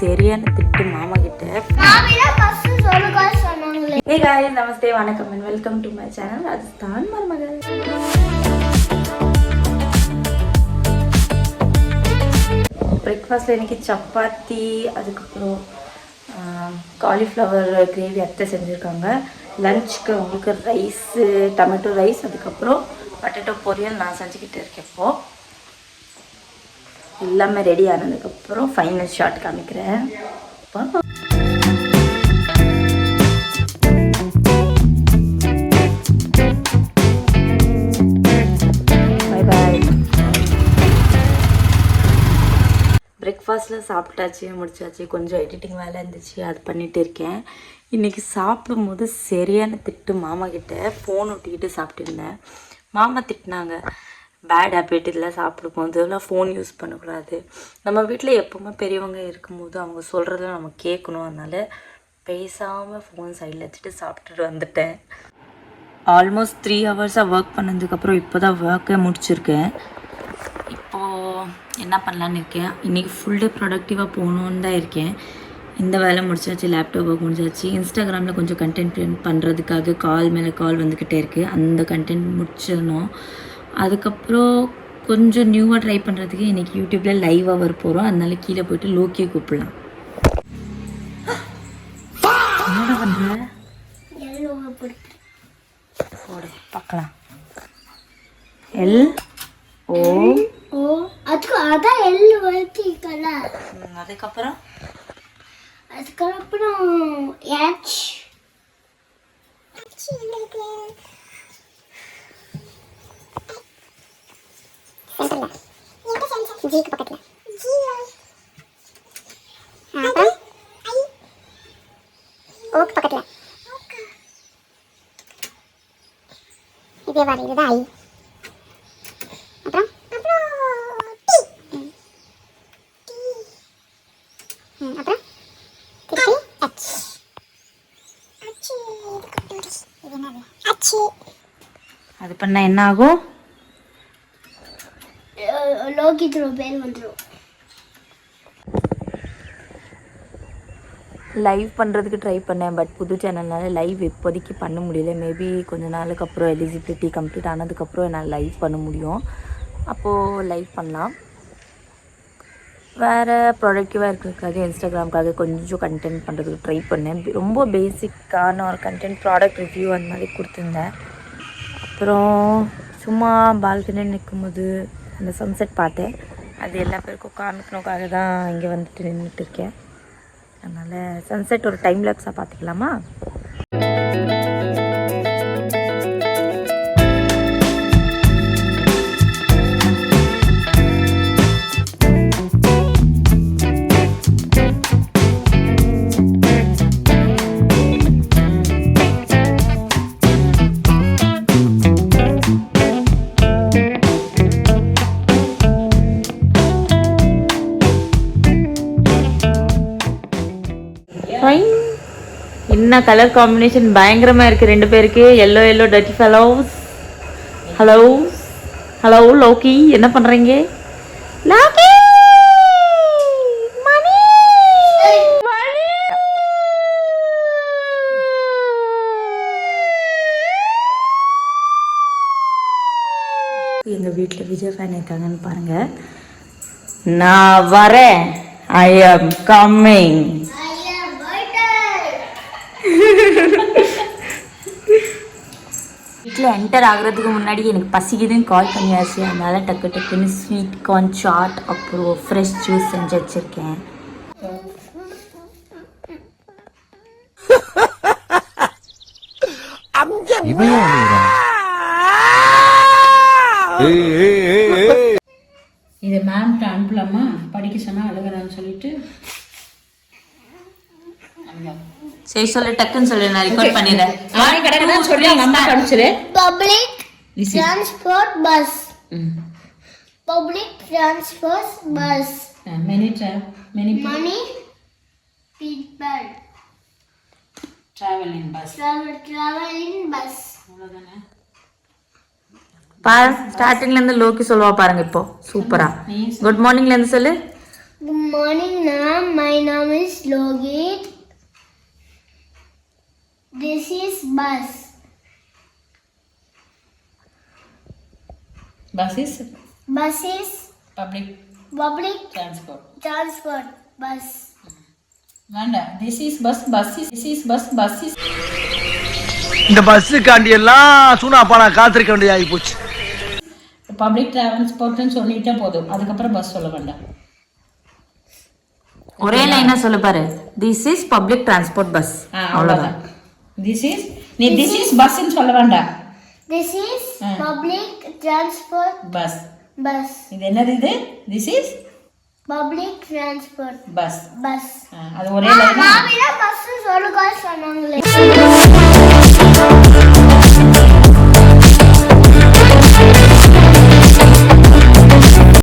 சரியான திட்டு மாமா கிட்ட. Hey guys, நமஸ்தே, வணக்கம் and welcome to my channel Rajasthan மருமகள். பிரேக்ஃபாஸ்ட்டில் எனக்கு சப்பாத்தி, அதுக்கப்புறம் காலிஃப்ளவர் கிரேவி அத்தை செஞ்சுருக்காங்க. லஞ்சுக்கு உங்களுக்கு ரைஸு, டொமேட்டோ ரைஸ், அதுக்கப்புறம் பட்டேட்டோ பொரியல் நான் செஞ்சுக்கிட்டு இருக்கேன். இப்போது எல்லாமே ரெடி ஆனதுக்கப்புறம் ஃபைனல் ஷாட் காமிக்கிறேன். பாய் பாய். பிரேக்ஃபாஸ்ட்டில் சாப்பிட்டாச்சு, முடிச்சாச்சு. கொஞ்சம் எடிட்டிங் வேலை இருந்துச்சு, அது பண்ணிகிட்டு இருக்கேன். இன்றைக்கி சாப்பிடும்போது சரியான திட்டு மாமா கிட்ட. ஃபோன் ஒட்டிக்கிட்டு சாப்பிட்டுருந்தேன். மாமா திட்டினாங்க, பேட் ஹேபிட் இதெல்லாம் சாப்பிடும்போது எல்லாம் ஃபோன் யூஸ் பண்ணக்கூடாது. நம்ம வீட்டில் எப்போவுமே பெரியவங்க இருக்கும்போது அவங்க சொல்கிறத நம்ம கேட்கணும். அதனால் பேசாமல் ஃபோன் சைடில் வச்சுட்டு சாப்பிட்டுட்டு வந்துட்டேன். ஆல்மோஸ்ட் 3 ஹவர்ஸாக ஒர்க் பண்ணதுக்கப்புறம் இப்போ தான் ஒர்க்கை முடிச்சிருக்கேன். இப்போது என்ன பண்ணலான்னு இருக்கேன். இன்றைக்கி ஃபுல் டே ப்ரொடக்டிவாக போகணுன்னு தான் இருக்கேன். இந்த வேலை முடிச்சாச்சு, லேப்டாப் ஒர்க் முடிச்சாச்சு. இன்ஸ்டாகிராமில் கொஞ்சம் கண்டென்ட் பண்ணுறதுக்காக கால் மேலே கால் வந்துக்கிட்டே இருக்குது. அந்த கண்டென்ட் முடிச்சிடணும். அதுக்கப்புறம் கொஞ்சம் நியூவாக ட்ரை பண்ணுறதுக்கு இன்றைக்கி யூடியூப்பில் லைவாக வர போகிறோம். அதனால கீழே போய்ட்டு லோக்கியை கூப்பிடலாம். என்ன பண்ணுற? போடு பார்க்கலாம். எல் ஓ ஓ அதுக்கு அதான் எல் வச்சிக்கல. அதுக்கப்புறம் எச் ஜிக்கு பக்கத்துல அப்புறம் ஓக்கு பக்கத்துல இதே மாதிரி இதுதான் ஐ. அப்புறம் அப்புறம் திருப்பி எச். அது பண்ணால் என்ன ஆகும்? லோகித்ரோ பேர் வந்துடும். லைவ் பண்ணுறதுக்கு ட்ரை பண்ணேன். பட் புது சேனல்னால லைவ் இப்போதைக்கு பண்ண முடியல. மேபி கொஞ்ச நாளுக்கு அப்புறம் எலிஜிபிலிட்டி கம்ப்ளீட் ஆனதுக்கப்புறம் என்னால் லைவ் பண்ண முடியும். அப்போது லைவ் பண்ணலாம். வேறு ப்ரொடக்டிவாக இருக்கிறதுக்காக இன்ஸ்டாகிராமுக்காக கொஞ்சம் கண்டென்ட் பண்ணுறதுக்கு ட்ரை பண்ணேன். ரொம்ப பேசிக்கான ஒரு கண்டென்ட், ப்ராடக்ட் ரிவ்யூ அந்த மாதிரி கொடுத்துருந்தேன். அப்புறம் சும்மா பால்கனியில் நிற்கும்போது அந்த சன்செட் பார்த்தேன். அது எல்லா பேருக்கும் காமிக்கணுக்காக தான் இங்கே வந்துட்டு நின்றுட்டு இருக்கேன். அதனால் சன்செட் ஒரு டைம் லேப்ஸாக பார்த்துக்கலாமா? என்ன கலர் காம்பினேஷன் பயங்கரமாக இருக்குது ரெண்டு பேருக்கு. Yellow yellow dirty fellows. Hello hello Loki, என்ன பண்ணுறீங்க? லோக்கி மணி எங்கள் வீட்டில் விஜய் ஃபேன் இருக்காங்கன்னு பாருங்கள். நான் வரேன். ஐ ஆம் கம்மிங். வீட்டில் என்டர் ஆகிறதுக்கு முன்னாடி எனக்கு பசிக்குதுன்னு கால் பண்ணியாச்சு. அதனால் டக்கு டக்குன்னு ஸ்வீட் கார்ன் சாட் அப்புறம் ஃப்ரெஷ் ஜூஸ் செஞ்சு வச்சுருக்கேன். இதை மேம்கிட்ட அனுப்பலாமா? படிக்க சொன்னால் அழுகிறான்னு சொல்லிட்டு சரி சொல்லு, டக்குன்னு சொல்லு, நான் ரெக்கார்ட் பண்ணிடுறேன். சொல்லி எங்கள் அம்மா அனுப்பிச்சிரு. Public transport bus. Public transport bus. many money people travel in bus. travel in bus. அவ்வளவுதானே. ஸ்டார்டிங்ல இருந்து லோக்கி சொல்லுவா பாருங்க. இப்போ சூப்பரா குட் மார்னிங்ல இருந்து சொல்லு. Good morning, ma'am. My name is Logit. This is bus. Bus is Bus is public public transport. transport. Bus. வேண்டாம். This is bus, bus is இந்த பஸ்ஸுக்காண்டி எல்லாம் சூனாப்பா நான் காத்திருக்க வேண்டியதாகி போச்சு. பப்ளிக் டிரான்ஸ்போர்ட்னு சொல்லிட்டே போதும், அதுக்கப்புறம் பஸ் சொல்ல வேண்டாம். ஒரே லைனா சொல்ல பாரு. This is public transport bus. அவ்வளோதான். திஸ் இஸ் பஸ்ன்னு சொல்ல வேண்டாம். This is public transport bus. bus. இது என்னது இது? This is Public transport bus. bus. அது ஒரே லைனா? மாமியா பஸ் சொல்லுங்க சொன்னாங்களே.